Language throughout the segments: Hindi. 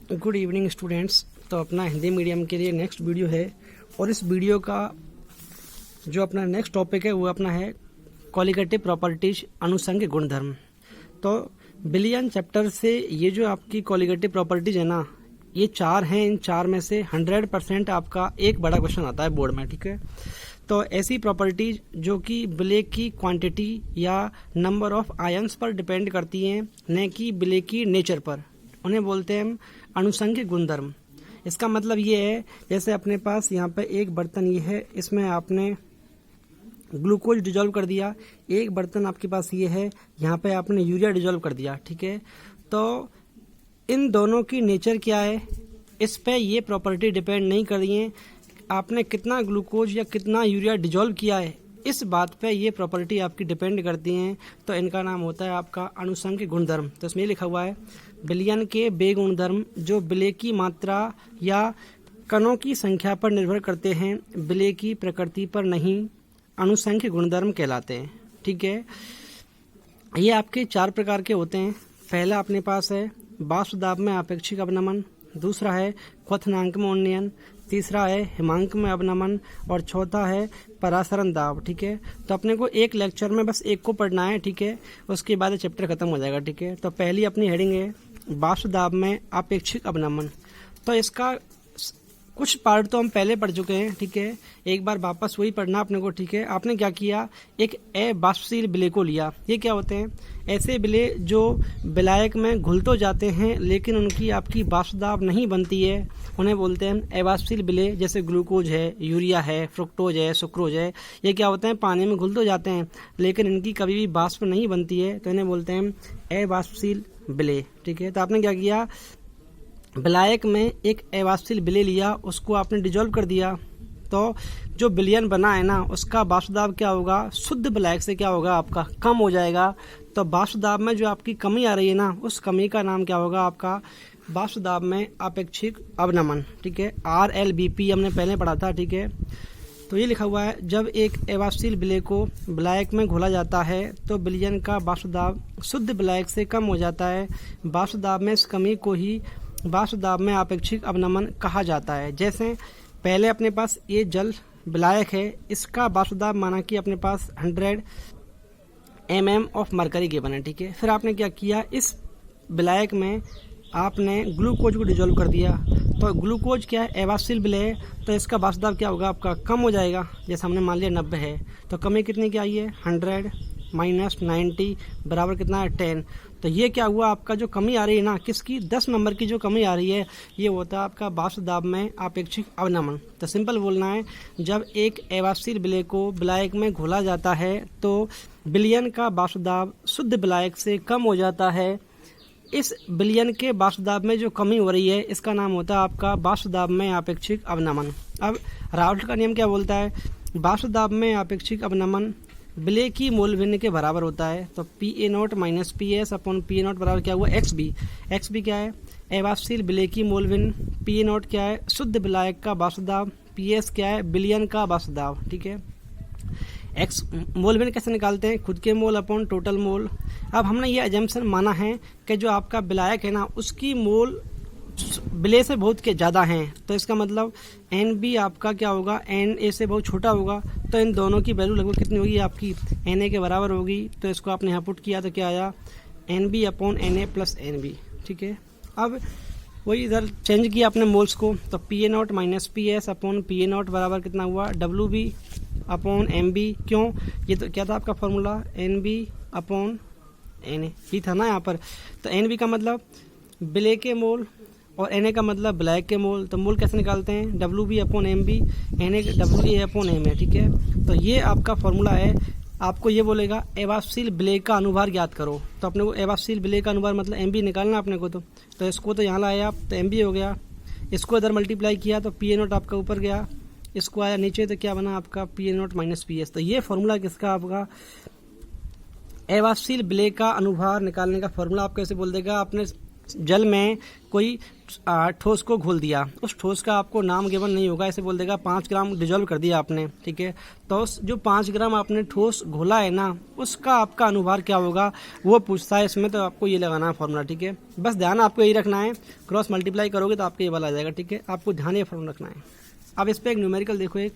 Good evening students. तो अपना हिंदी मीडियम के लिए नेक्स्ट वीडियो है और इस वीडियो का जो अपना नेक्स्ट टॉपिक है वो अपना है क्वालिटेटिव प्रॉपर्टीज, अनुषंगिक गुणधर्म। तो बिलियन चैप्टर से ये जो आपकी क्वालिटेटिव प्रॉपर्टीज है ना, ये चार हैं। इन चार में से 100% आपका एक बड़ा क्वेश्चन आता है बोर्ड में, ठीक है। तो ऐसी प्रॉपर्टीज जो कि ब्लैक की क्वांटिटी या नंबर ऑफ आयंस पर डिपेंड करती हैं, न कि ब्लैक की नेचर पर, उन्हें बोलते हैं हम अनुषंगिक गुणधर्म। इसका मतलब ये है, जैसे अपने पास यहाँ पे एक बर्तन ये है, इसमें आपने ग्लूकोज डिजोल्व कर दिया। एक बर्तन आपके पास ये है, यहाँ पे आपने यूरिया डिजोल्व कर दिया, ठीक है। तो इन दोनों की नेचर क्या है, इस पे ये प्रॉपर्टी डिपेंड नहीं कर रही है। आपने कितना ग्लूकोज या कितना यूरिया डिजोल्व किया है, इस बात पे ये प्रॉपर्टी आपकी डिपेंड करती हैं। तो इनका नाम होता है आपका अनुषंगिक गुणधर्म। तो इसमें लिखा हुआ है विलयन के वे गुणधर्म जो विलय की मात्रा या कणों की संख्या पर निर्भर करते हैं, विलय की प्रकृति पर नहीं, अनुषंगिक गुणधर्म कहलाते हैं, ठीक है। ये आपके चार प्रकार के होते हैं। पहला अपने पास है वाष्प दाब में आपेक्षिक अवनमन, दूसरा है क्वथनांक में उन्नयन, तीसरा है हिमांक में अवनमन और चौथा है परासरण दाब, ठीक है। तो अपने को एक लेक्चर में बस एक को पढ़ना है, ठीक है। उसके बाद चैप्टर खत्म हो जाएगा, ठीक है। तो पहली अपनी हेडिंग है वाष्प दाब में आपेक्षिक अवनमन। तो इसका कुछ पार्ट तो हम पहले पढ़ चुके हैं, ठीक है। एक बार वापस वही पढ़ना अपने को, ठीक है। आपने क्या किया, एक अवाष्पशील विलय को लिया। ये क्या होते हैं, ऐसे विलय जो विलायक में घुल तो जाते हैं लेकिन उनकी आपकी वाष्प दाब नहीं बनती है, उन्हें बोलते हैं अवाष्पशील विलय। जैसे ग्लूकोज है, यूरिया है, फ्रुक्टोज है, सुक्रोज है, ये क्या होते हैं, पानी में घुल तो जाते हैं लेकिन इनकी कभी भी वाष्प नहीं बनती है, तो इन्हें बोलते हैं अवाष्पशील विलय, ठीक है। तो आपने क्या किया, विलायक में एक अवाष्पशील विलय लिया, उसको आपने डिजोल्व कर दिया। तो जो विलयन बना है ना, उसका वाष्प दाब क्या होगा, शुद्ध विलायक से क्या होगा, आपका कम हो जाएगा। तो वाष्प दाब में जो आपकी कमी आ रही है ना, उस कमी का नाम क्या होगा, आपका वाष्प दाब में अपेक्षिक अवनमन, ठीक है। RLBP हमने पहले पढ़ा था, ठीक है। तो ये लिखा हुआ है जब एक अवाष्पशील विलय को विलायक में घोला जाता है तो विलयन का वाष्प दाब शुद्ध विलायक से कम हो जाता है। वाष्प दाब में इस कमी को ही वाष्प दाब में आपेक्षिक अवनमन कहा जाता है। जैसे पहले अपने पास ये जल विलायक है, इसका वाष्प दाब माना कि अपने पास 100 mm ऑफ मरकरी गिवन है, ठीक है। फिर आपने क्या किया, इस विलायक में आपने ग्लूकोज को डिजोल्व कर दिया। तो ग्लूकोज क्या है, अवाष्पशील विलय है, तो इसका वाष्प दाब क्या होगा, आपका कम हो जाएगा। जैसे हमने मान लिया 90 है, तो कमी कितनी की आई है, 100 माइनस 90 बराबर कितना है, 10। तो ये क्या हुआ, आपका जो कमी आ रही है ना, किसकी, 10 नंबर की जो कमी आ रही है, ये होता है आपका वाष्प दाब में आपेक्षिक अवनमन। तो सिंपल बोलना है, जब एक अवाष्पशील विलय को विलायक में घोला जाता है तो विलयन का वाष्प दाब शुद्ध विलायक से कम हो जाता है। इस विलयन के वाष्प दाब में जो कमी हो रही है, इसका नाम होता है आपका वाष्प दाब में आपेक्षिक अवनमन। अब राउल्ट का नियम क्या बोलता है, वाष्प दाब में आपेक्षिक अवनमन विलय की मोल भिन्न के बराबर होता है। तो PA0 minus PS upon PA0 बराबर क्या हुआ, XB क्या है, अवाष्पशील विलय की मोल भिन्न, PA0 क्या है, शुद्ध विलायक का वाष्प दाब, PS क्या है, विलयन का वाष्प दाब, ठीक है। एक्स मोल भिन्न कैसे निकालते हैं, खुद के मोल अपॉन टोटल मोल। अब हमने ये एजम्पशन माना है कि जो आपका विलायक है ना, उसकी मोल विलय से बहुत के ज़्यादा हैं, तो इसका मतलब NB आपका क्या होगा, NA से बहुत छोटा होगा। तो इन दोनों की वैल्यू लगभग कितनी होगी, आपकी NA के बराबर होगी। तो इसको आपने यहाँ पुट किया तो क्या आया, NB upon NA plus NB, ठीक है। अब वही इधर चेंज किया अपने मोल्स को, तो PA0 minus PS upon PA0 बराबर कितना हुआ, WB अपॉन MB। क्यों, ये तो क्या था आपका फॉर्मूला, NB अपॉन NA ही था ना यहाँ पर। तो NB का मतलब विलय के मोल और NA का मतलब विलायक के मोल। तो मोल कैसे निकालते हैं, WB upon MB, NA WA upon MA, ठीक है। तो ये आपका फॉर्मूला है। आपको ये बोलेगा अवाष्पशील विलय का अनुभार ज्ञात करो, तो अपने को अवाष्पशील विलय का अनुभार मतलब MB निकालना अपने को। तो इसको तो यहाँ लाया आप, तो MB हो गया, इसको इधर मल्टीप्लाई किया तो PA0 आपका ऊपर गया, इसको आया नीचे तो क्या बना आपका PA0 माइनस PS। तो ये फॉर्मूला किसका, आपका अवाष्पशील विलय का अनुभार निकालने का फॉर्मूला। आप कैसे बोल देगा, आपने जल में कोई ठोस को घोल दिया, उस ठोस का आपको नाम गिवन नहीं होगा, ऐसे बोल देगा 5 ग्राम डिजोल्व कर दिया आपने, ठीक है। तो उस जो 5 ग्राम आपने ठोस घोला है ना, उसका आपका अनुभार क्या होगा वो पूछता है इसमें, तो आपको ये लगाना है फॉर्मूला, ठीक है। बस ध्यान आपको यही रखना है, क्रॉस मल्टीप्लाई करोगे तो आपको ये वाला आ जाएगा, ठीक है। आपको ध्यान ये फॉर्मूला रखना है। अब इस पर एक न्यूमेरिकल देखो, एक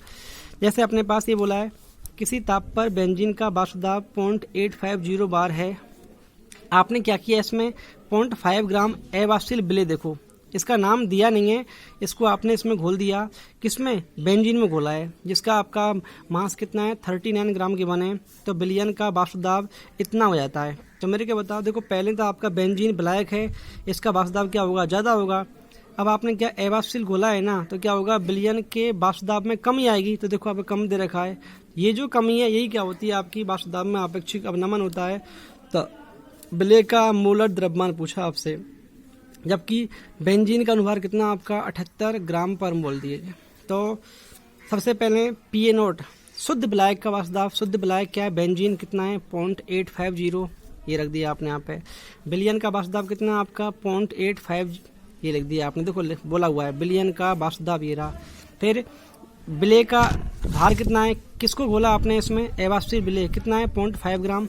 जैसे अपने पास ये बोला है किसी ताप पर बेंजीन का वाष्प दाब 0.850 बार है। आपने क्या किया, इसमें 0.5 ग्राम अवाष्पशील विलेय, देखो इसका नाम दिया नहीं है, इसको आपने इसमें घोल दिया, किसमें, बेंजीन में घोला है, जिसका आपका मास कितना है 39 ग्राम के बने, तो बिलियन का वाष्प दाब इतना हो जाता है। तो मेरे क्या बताओ, देखो पहले तो आपका बेंजीन विलायक है, इसका वाष्प दाब क्या होगा, ज़्यादा होगा। अब आपने क्या अवाष्पशील घोला है ना, तो क्या होगा, बिलियन के वाष्प दाब में कमी आएगी, तो देखो आपको कम दे रखा है, ये जो कमी है यही क्या होती है आपकी वाष्प दाब में आपेक्षिक अवनमन होता है। तो विलेय का मोलर द्रव्यमान पूछा आपसे, जबकि बेंजीन का अनुभार कितना आपका 78 ग्राम पर मोल दिए। तो सबसे पहले PA0 शुद्ध विलायक का वाष्प दाब, शुद्ध विलायक क्या है, बेंजीन कितना है 0.850, ये रख दिया आपने यहाँ पे। बिलियन का वाष्प दाब कितना आपका 0.85, ये लिख दिया आपने, देखो बोला हुआ है बिलियन का वाष्प दाब ये रहा। फिर विलेय का भार कितना है, किसको घोला आपने इसमें, अवाष्पशील विलेय कितना है 0.5 ग्राम,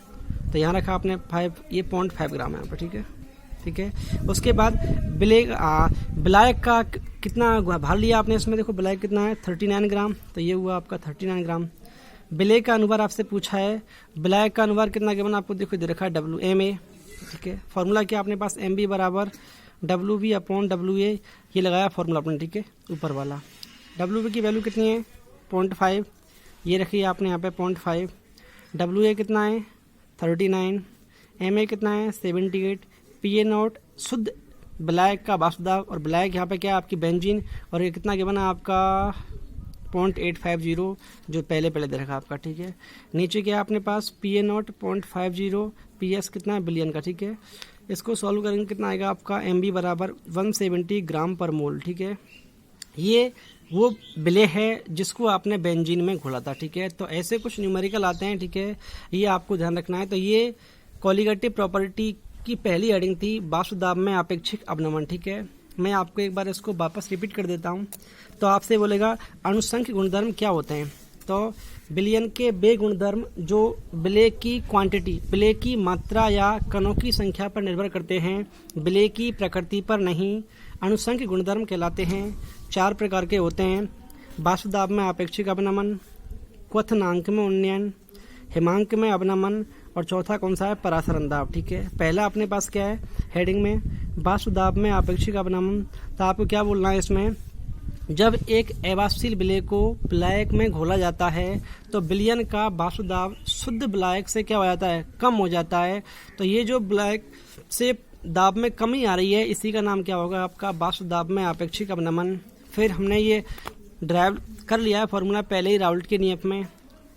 तो यहाँ रखा आपने 5, ये 0.5 ग्राम है यहाँ पर, ठीक है, ठीक है। उसके बाद विलायक का कितना भार लिया आपने इसमें, देखो विलायक कितना है 39 ग्राम, तो ये हुआ आपका 39 ग्राम। विलेय का अनुभार आपसे पूछा है, विलायक का अनुभार कितना गिवन आपको देखो दे रखा है WMA, ठीक है। फॉर्मूला क्या अपने पास, MB बराबर WB/WA, ये लगाया फॉर्मूला आपने, ठीक है, ऊपर वाला। WB की वैल्यू कितनी है 0.5, ये रखिए आपने यहाँ पे 0.5, WA कितना है 39, MA कितना है 78, PA0 शुद्ध विलायक का वाष्प दाब, और विलायक यहाँ पे क्या है आपकी बेंजीन, और ये कितना गिवन है आपका 0.850 जो पहले दे रखा आपका, ठीक है। नीचे क्या है अपने पास PA0 0.50, PS कितना है बिलियन का, ठीक है। इसको सॉल्व करेंगे कितना आएगा आपका, MB बराबर 170 ग्राम पर मोल, ठीक है। ये वो विलेय है जिसको आपने बेंजीन में घोला था, ठीक है। तो ऐसे कुछ न्यूमेरिकल आते हैं, ठीक है, ये आपको ध्यान रखना है। तो ये कोलिगेटिव प्रॉपर्टी की पहली हेडिंग थी, वाष्प दाब में आपेक्षिक अवनमन, ठीक है। मैं आपको एक बार इसको वापस रिपीट कर देता हूँ। तो आपसे बोलेगा अनुसंख्य गुणधर्म क्या होते हैं, तो विलयन के वे गुणधर्म जो विलेय की क्वांटिटी, विलेय की मात्रा या कणों की संख्या पर निर्भर करते हैं, विलेय की प्रकृति पर नहीं, अनुसंख्य गुणधर्म कहलाते हैं। 4 प्रकार के होते हैं, वाष्प दाब में आपेक्षिक अवनमन, क्वथनांक में उन्नयन, हिमांक में अवनमन, और चौथा कौन सा है, परासरण दाब, ठीक है। पहला अपने पास क्या है हेडिंग में, वाष्प दाब में आपेक्षिक अवनमन। तो आपको क्या बोलना है इसमें, जब एक अवाष्पशील विलेय को विलायक में घोला जाता है तो विलयन का वाष्प दाब शुद्ध विलायक से क्या हो जाता है, कम हो जाता है। तो ये जो विलायक से दाब में कमी आ रही है, इसी का नाम क्या होगा आपका, वाष्प दाब में आपेक्षिक अवनमन। फिर हमने ये ड्राइव कर लिया है फॉर्मूला पहले ही राउल्ट के नियम में,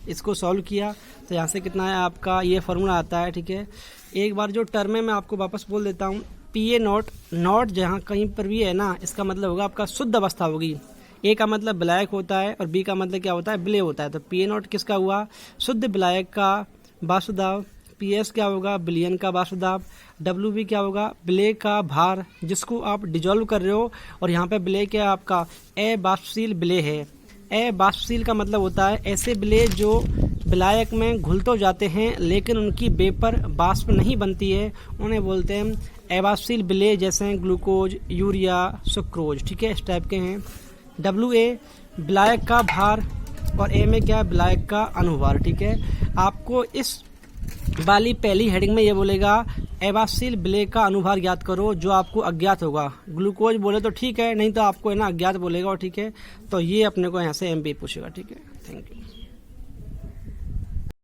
इसको सॉल्व किया तो यहाँ से कितना है आपका ये फॉर्मूला आता है, ठीक है। एक बार जो टर्म है मैं आपको वापस बोल देता हूँ, PA0 नॉट जहाँ कहीं पर भी है ना, इसका मतलब होगा आपका शुद्ध अवस्था होगी। A का मतलब विलायक होता है और B का मतलब क्या होता है, विलेय होता है। तो PA0 किसका हुआ, शुद्ध विलायक का वाष्प दाब। PS क्या होगा, विलयन का वाष्प दाब। WB क्या होगा, विलेय का भार जिसको आप डिजोल्व कर रहे हो, और यहाँ पे विलेय क्या आपका अवाष्पशील विलेय है। अवाष्पशील का मतलब होता है ऐसे विलेय जो विलायक में घुल तो जाते हैं लेकिन उनकी वेपर वाष्प नहीं बनती है, उन्हें बोलते हैं अवाष्पशील विलेय, जैसे ग्लूकोज, यूरिया, सुक्रोज, ठीक है, इस टाइप के हैं। WA विलायक का भार और MA क्या है, विलायक का अनुभार, ठीक है। आपको इस वाली पहली हेडिंग में ये बोलेगा अवाष्पशील विलेय का अनुभार ज्ञात करो, जो आपको अज्ञात होगा। ग्लूकोज बोले तो ठीक है, नहीं तो आपको है ना अज्ञात बोलेगा, और ठीक है। तो ये अपने को यहाँ से MB पूछेगा, ठीक है। Thank you.